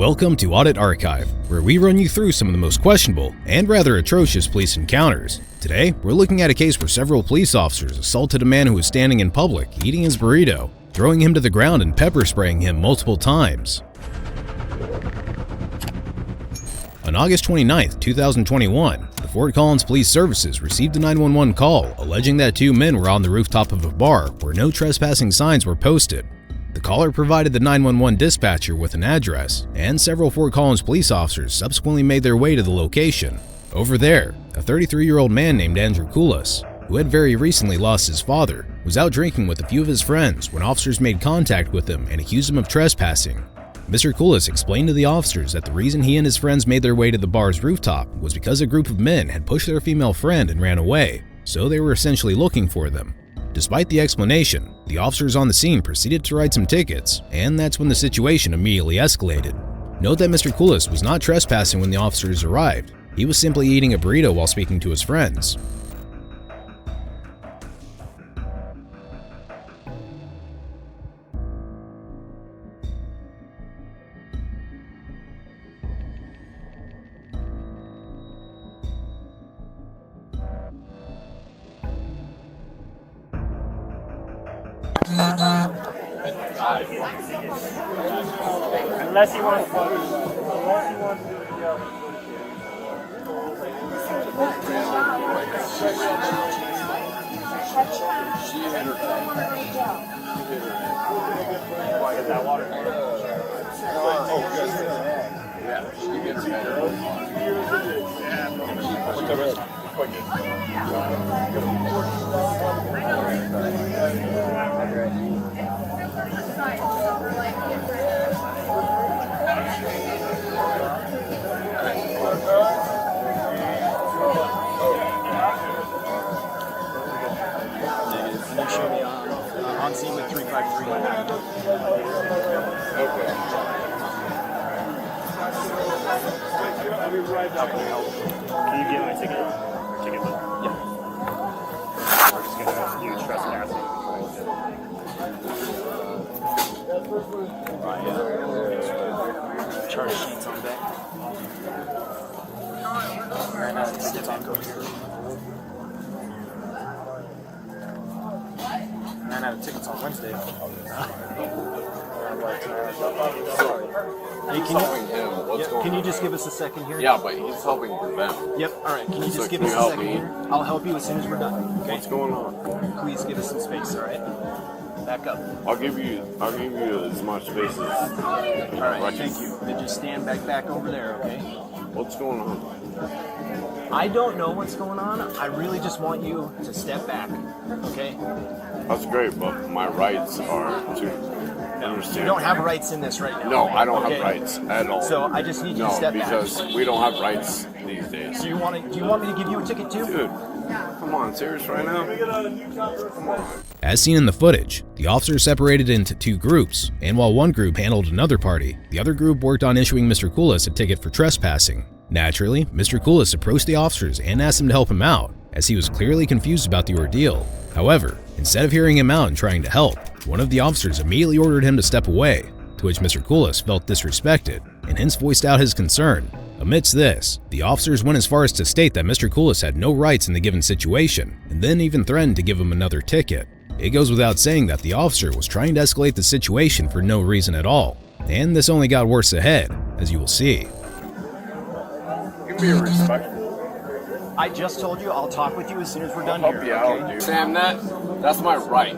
Welcome to Audit Archive, where we run you through some of the most questionable and rather atrocious police encounters. Today, we're looking at a case where several police officers assaulted a man who was standing in public eating his burrito, throwing him to the ground and pepper spraying him multiple times. On August 29, 2021, the Fort Collins Police Services received a 911 call alleging that two men were on the rooftop of a bar where no trespassing signs were posted. The caller provided the 911 dispatcher with an address, and several Fort Collins police officers subsequently made their way to the location. Over there, a 33-year-old man named Andrew Koulis, who had very recently lost his father, was out drinking with a few of his friends when officers made contact with him and accused him of trespassing. Mr. Koulis explained to the officers that the reason he and his friends made their way to the bar's rooftop was because a group of men had pushed their female friend and ran away, so they were essentially looking for them. Despite the explanation, the officers on the scene proceeded to write some tickets, and that's when the situation immediately escalated. Note that Mr. Koulis was not trespassing when the officers arrived. He was simply eating a burrito while speaking to his friends. Unless you want to do that water. On scene with 353. Okay. Can you get my ticket? Ticket book? Yeah. We're just gonna do trespassing. Charge sheets on deck. And skip on code here. Ran out of tickets on Wednesday. Hey, can you just give us a second here? Yeah, but he's helping them. Yep. All right. Can you just So give can us you a help second me? here? I'll help you as soon as we're done. Okay. What's going on? Please give us some space. All right. Back up. I'll give you as much space as. All right. Thank you. Then just stand back over there. Okay. What's going on? I don't know what's going on. I really just want you to step back. Okay. That's great, but my rights are to understand. You don't have rights in this right now. No, I don't Okay. have rights at all. So I just need you to step back. because we don't have rights these days. Do you want me to give you a ticket too? Dude, come on, serious right now? Come on. As seen in the footage, the officers separated into two groups, and while one group handled another party, the other group worked on issuing Mr. Koulis a ticket for trespassing. Naturally, Mr. Koulis approached the officers and asked them to help him out, as he was clearly confused about the ordeal. However, instead of hearing him out and trying to help, one of the officers immediately ordered him to step away, to which Mr. Koulis felt disrespected and hence voiced out his concern. Amidst this, the officers went as far as to state that Mr. Koulis had no rights in the given situation, and then even threatened to give him another ticket. It goes without saying that the officer was trying to escalate the situation for no reason at all, and this only got worse ahead, as you will see. Give me a respectful. I just told you I'll talk with you as soon as we're done Help here. you Okay? out, dude. Sam, that's my right.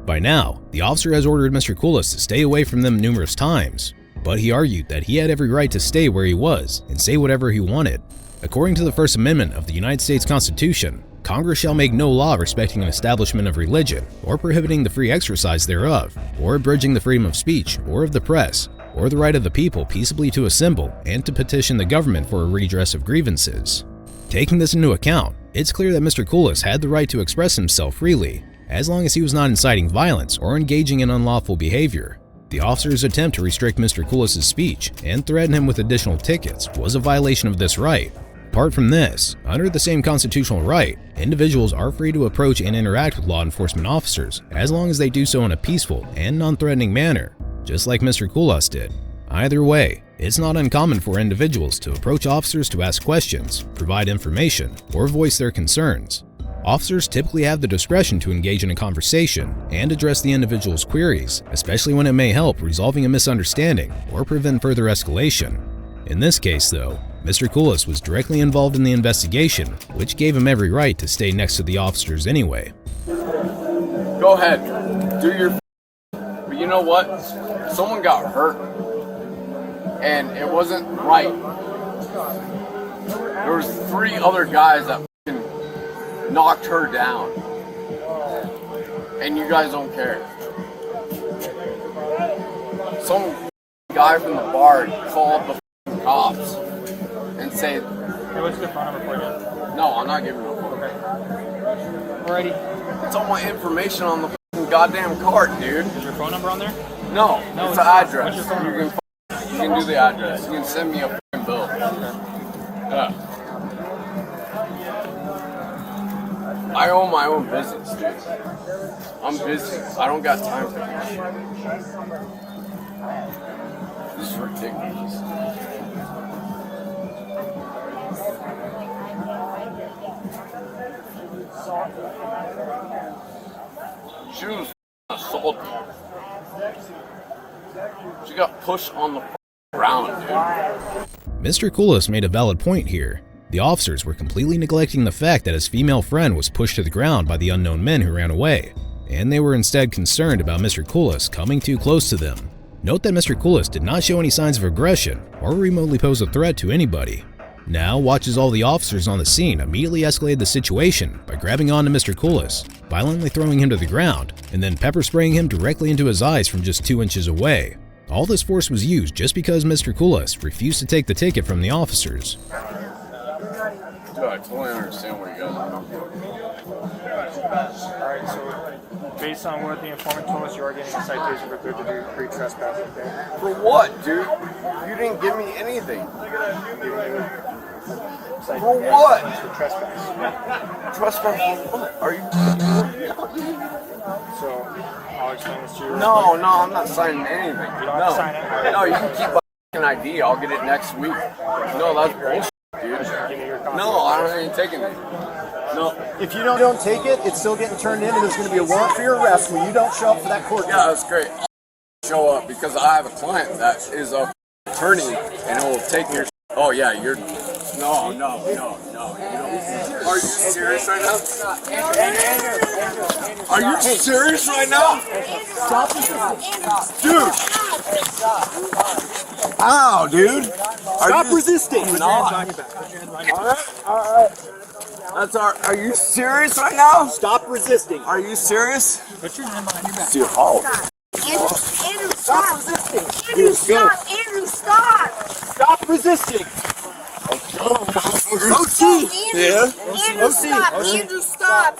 By now, the officer has ordered Mr. Koulis to stay away from them numerous times, but he argued that he had every right to stay where he was and say whatever he wanted. According to the First Amendment of the United States Constitution, Congress shall make no law respecting an establishment of religion, or prohibiting the free exercise thereof, or abridging the freedom of speech or of the press, or the right of the people peaceably to assemble and to petition the government for a redress of grievances. Taking this into account, it's clear that Mr. Koulis had the right to express himself freely, as long as he was not inciting violence or engaging in unlawful behavior. The officer's attempt to restrict Mr. Koulis' speech and threaten him with additional tickets was a violation of this right. Apart from this, under the same constitutional right, individuals are free to approach and interact with law enforcement officers as long as they do so in a peaceful and non-threatening manner, just like Mr. Koulis did. Either way, it's not uncommon for individuals to approach officers to ask questions, provide information, or voice their concerns. Officers typically have the discretion to engage in a conversation and address the individual's queries, especially when it may help resolving a misunderstanding or prevent further escalation. In this case, though, Mr. Koulis was directly involved in the investigation, which gave him every right to stay next to the officers anyway. Go ahead, do your. But you know what? Someone got hurt, and it wasn't right. There was 3 other guys that knocked her down, and you guys don't care. Some guy from the bar called the cops and said, Hey, what's the phone number for you? "No, I'm not giving you a phone." Okay. Alrighty. It's all my information on the goddamn card, dude. Is your phone number on there? No, No, it's it's the not. address. What's your phone number? You can do the address. You can send me a fucking bill. Yeah. I own my own business, dude. I'm busy. I don't got time for this shit. This is ridiculous. She was assaulted. She got pushed on the ground, dude. Mr. Koulis made a valid point here. The officers were completely neglecting the fact that his female friend was pushed to the ground by the unknown men who ran away, and they were instead concerned about Mr. Koulis coming too close to them. Note that Mr. Koulis did not show any signs of aggression or remotely pose a threat to anybody. Now watch as all the officers on the scene immediately escalated the situation by grabbing onto Mr. Koulis, violently throwing him to the ground, and then pepper spraying him directly into his eyes from just 2 inches away. All this force was used just because Mr. Koulis refused to take the ticket from the officers. Dude, I totally understand where you guys are coming from. Alright, so based on what the informant told us, you are getting a citation for third-degree trespassing. Okay? For what, dude? You didn't give me anything. For what? For trespass. Trespass? Are you? So I'll explain this to you. No, I'm not signing anything. You don't have to sign it. No, you can keep my fucking ID. I'll get it next week. No, that's bullshit, dude. Give me your copy. No, I ain't taking it. No. If you don't take it, it's still getting turned in, and there's going to be a warrant for your arrest when you don't show up for that court. Yeah, that's great. I'll show up because I have a client that is a attorney and it will take your. Oh yeah, you're. No. You don't. Are you serious right now? Are you serious right now? Stop. Dude! Ow, dude! Stop resisting. Not. Alright. That's are you serious right now? Stop resisting. Are you serious? Put your hand behind your back. See, oh. Andrew, Stop stop! resisting. Andrew, stop! Andrew, stop! Stop resisting. OT. Andrew, stop! Andrew, stop!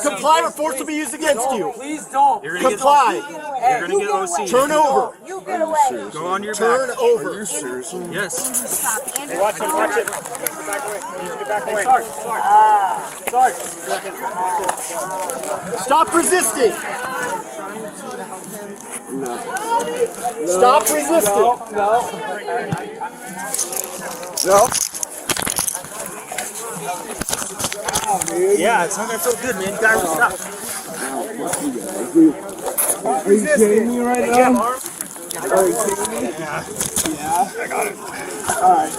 Comply or force will be used against you. Please don't! You're gonna Comply. You're gonna get OC. Turn over. You get away! Go on your Turn back. over. Andrew, Yes. stop! Andrew, Watch it. Get back away. Stop resisting. Stop resisting. No. Yeah, it's not gonna feel good, man. Guys, stop. Are you kidding me right now? Are you kidding me? Yeah. I got it. Alright.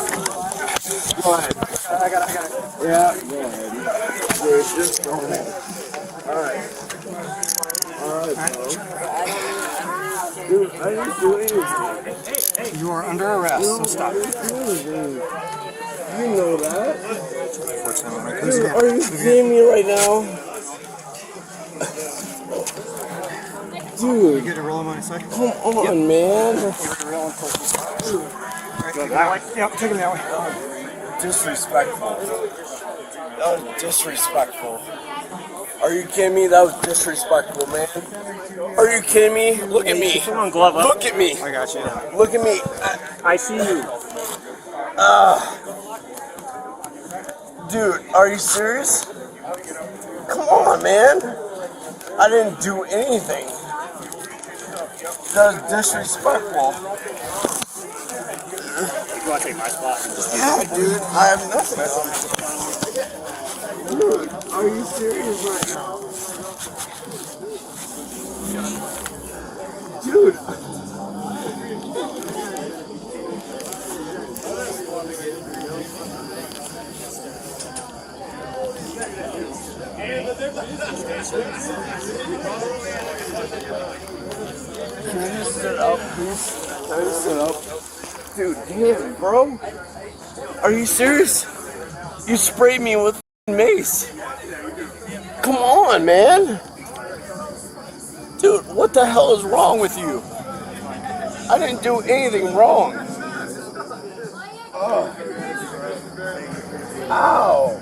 Go ahead. I got it. Yeah, go ahead. Dude, just go ahead. Alright. Dude, I didn't do anything. You are under arrest, so stop. You know that. Dude, are you seeing me right now? Dude, Get a roll on my second. come on, man. That way. Yep, take him that way. Disrespectful. That was disrespectful. Are you kidding me? That was disrespectful, man. Are you kidding me? Look at me. Come on, glove up. Look at me. I got you. Look at me. I see you. Dude, are you serious? Come on, man. I didn't do anything. That was disrespectful. take my spot. Yeah, dude, I have nothing. Dude, are you serious right now? Dude. Can I just sit up, please? Can I just sit up? Dude, damn, bro. Are you serious? You sprayed me with mace. Come on, man. Dude, what the hell is wrong with you? I didn't do anything wrong. Oh. Ow.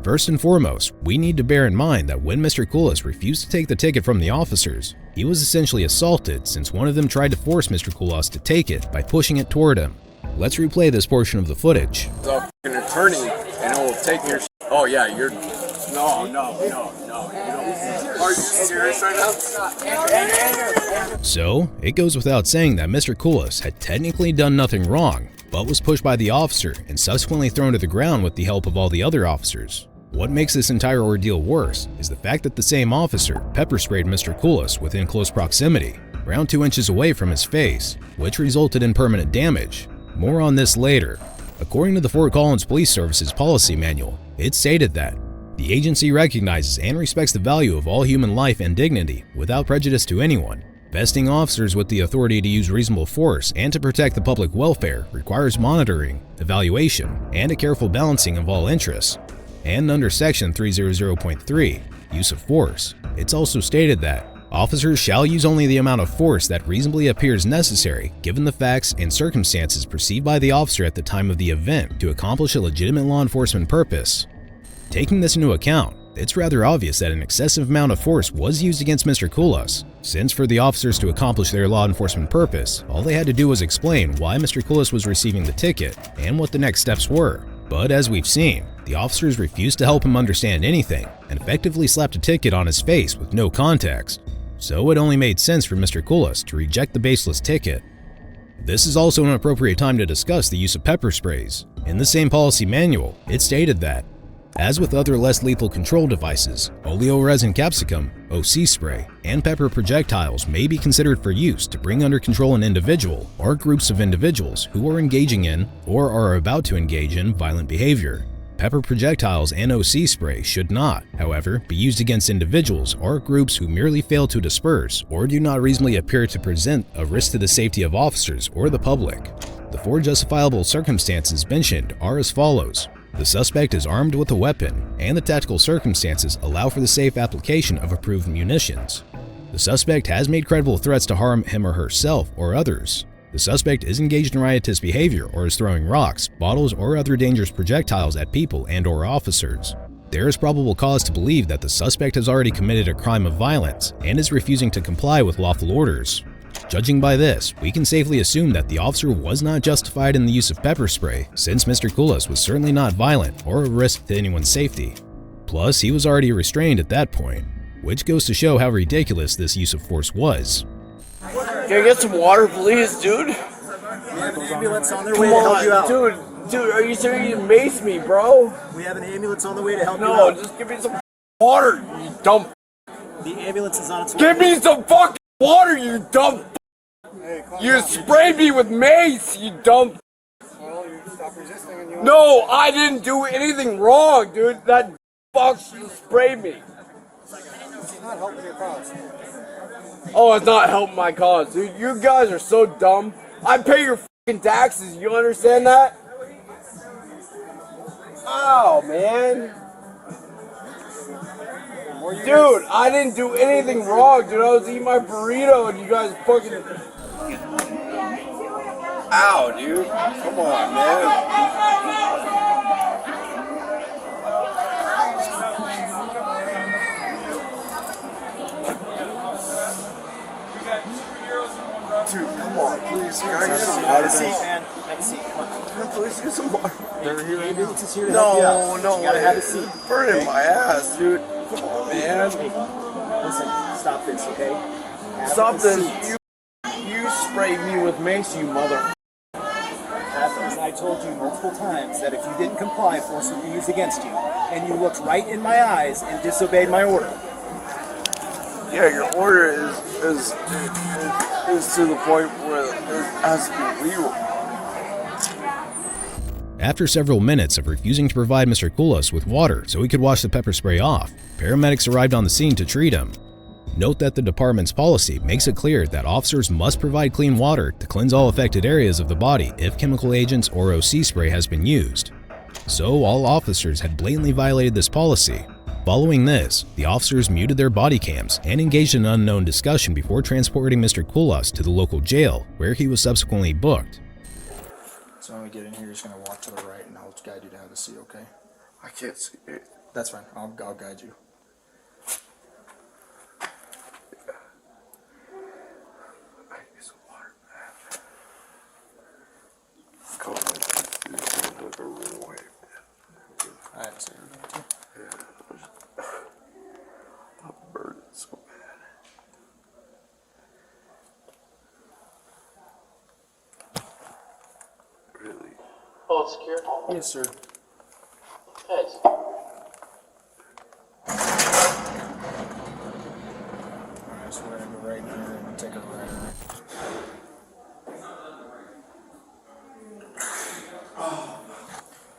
First and foremost, we need to bear in mind that when Mr. Koulis refused to take the ticket from the officers, he was essentially assaulted since one of them tried to force Mr. Koulis to take it by pushing it toward him. Let's replay this portion of the footage. The f***ing attorney and it will take your oh yeah, you're no. Are you serious right now? So, it goes without saying that Mr. Koulis had technically done nothing wrong, but was pushed by the officer and subsequently thrown to the ground with the help of all the other officers. What makes this entire ordeal worse is the fact that the same officer pepper sprayed Mr. Koulis within close proximity, around 2 inches away from his face, which resulted in permanent damage. More on this later. According to the Fort Collins Police Service's policy manual, it stated that the agency recognizes and respects the value of all human life and dignity without prejudice to anyone. Vesting officers with the authority to use reasonable force and to protect the public welfare requires monitoring, evaluation, and a careful balancing of all interests. And under Section 300.3, Use of Force, it's also stated that officers shall use only the amount of force that reasonably appears necessary given the facts and circumstances perceived by the officer at the time of the event to accomplish a legitimate law enforcement purpose. Taking this into account, it's rather obvious that an excessive amount of force was used against Mr. Koulis, since for the officers to accomplish their law enforcement purpose, all they had to do was explain why Mr. Koulis was receiving the ticket and what the next steps were. But as we've seen, the officers refused to help him understand anything and effectively slapped a ticket on his face with no context. So it only made sense for Mr. Koulis to reject the baseless ticket. This is also an appropriate time to discuss the use of pepper sprays. In the same policy manual, it stated that, as with other less lethal control devices, oleoresin capsicum, OC spray, and pepper projectiles may be considered for use to bring under control an individual or groups of individuals who are engaging in or are about to engage in violent behavior. Pepper projectiles and OC spray should not, however, be used against individuals or groups who merely fail to disperse or do not reasonably appear to present a risk to the safety of officers or the public. The 4 justifiable circumstances mentioned are as follows. The suspect is armed with a weapon, and the tactical circumstances allow for the safe application of approved munitions. The suspect has made credible threats to harm him or herself or others. The suspect is engaged in riotous behavior or is throwing rocks, bottles, or other dangerous projectiles at people and/or officers. There is probable cause to believe that the suspect has already committed a crime of violence and is refusing to comply with lawful orders. Judging by this, we can safely assume that the officer was not justified in the use of pepper spray, since Mr. Koulis was certainly not violent or a risk to anyone's safety. Plus, he was already restrained at that point, which goes to show how ridiculous this use of force was. Can I get some water, please, dude? Ambulance on their way Come to help you out. on, dude, are you serious? You maced me, bro. We have an ambulance on the way to help you No, out. just give me some water, you dumb. The ambulance is on its way. Give me some fucking water, you dumb. You sprayed me with mace, you dumb. No, I didn't do anything wrong, dude. That fuck sprayed me. It's not helping your cause. Oh, it's not helping my cause, dude. You guys are so dumb. I pay your fucking taxes. You understand that? Ow, man. Dude, I didn't do anything wrong, dude. I was eating my burrito and you guys fucking... Ow, dude. Come on, man. Dude, come on, please. Can I get some water? Have a seat, man. Have a seat. Come on. Can I please get some water? The ambulance is here to help you out. No, You gotta have a seat. Burning my ass, dude. Come on, man. Listen, stop this, okay? Have Stop a this. seat. You You sprayed me with mace, you mother. And I told you multiple times that if you didn't comply, force would be used against you. And you looked right in my eyes and disobeyed my order. Yeah, your order is to the point where it has to be legal. After several minutes of refusing to provide Mr. Koulos with water so he could wash the pepper spray off, paramedics arrived on the scene to treat him. Note that the department's policy makes it clear that officers must provide clean water to cleanse all affected areas of the body if chemical agents or OC spray has been used. So all officers had blatantly violated this policy. Following this, the officers muted their body cams and engaged in an unknown discussion before transporting Mr. Koulos to the local jail, where he was subsequently booked. So when we get in here, you're just going to walk to the right and I'll guide you to how to see, okay? I can't see it. That's fine. I'll guide you. I need some water, man. Come on, look a real way. I have to say everything too. I'm burning so bad. Really? Oh, it's secure? Yes, sir. Thanks. Alright, so we're going to go right here and take a right.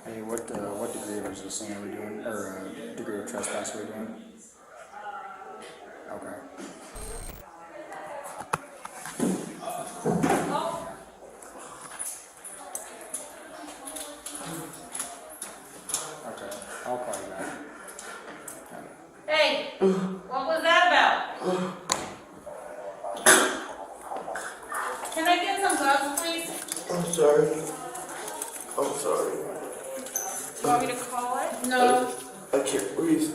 Hey, what degree of resisting are we doing? Or degree of trespass are we doing? Okay. Okay, I'll call you back. Hey, what was that about? Can I get some gloves, please? I'm sorry. I'm sorry. Do you want me to call it? No. I can't breathe.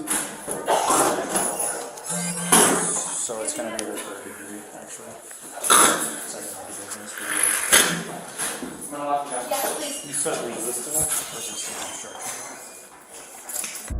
So it's going to be the third degree, actually. Second order business for you. Yes, please. You said resisting it? Or just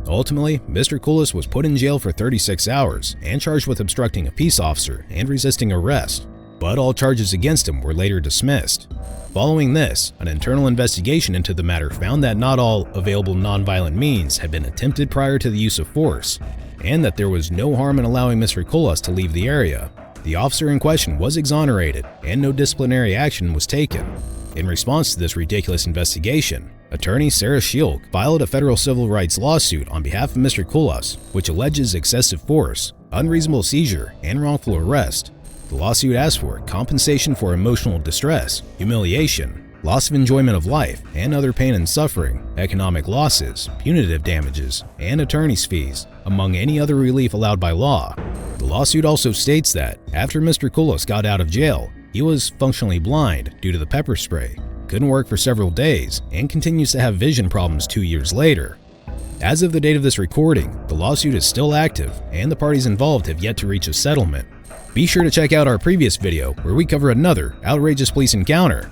Ultimately, Mr. Koulos was put in jail for 36 hours and charged with obstructing a peace officer and resisting arrest, but all charges against him were later dismissed. Following this, an internal investigation into the matter found that not all available nonviolent means had been attempted prior to the use of force, and that there was no harm in allowing Mr. Koulos to leave the area. The officer in question was exonerated, and no disciplinary action was taken. In response to this ridiculous investigation, attorney Sarah Shielk filed a federal civil rights lawsuit on behalf of Mr. Koulos, which alleges excessive force, unreasonable seizure, and wrongful arrest. The lawsuit asks for compensation for emotional distress, humiliation, loss of enjoyment of life, and other pain and suffering, economic losses, punitive damages, and attorney's fees, among any other relief allowed by law. The lawsuit also states that, after Mr. Koulos got out of jail, he was functionally blind due to the pepper spray, couldn't work for several days, and continues to have vision problems 2 years later. As of the date of this recording, the lawsuit is still active, and the parties involved have yet to reach a settlement. Be sure to check out our previous video where we cover another outrageous police encounter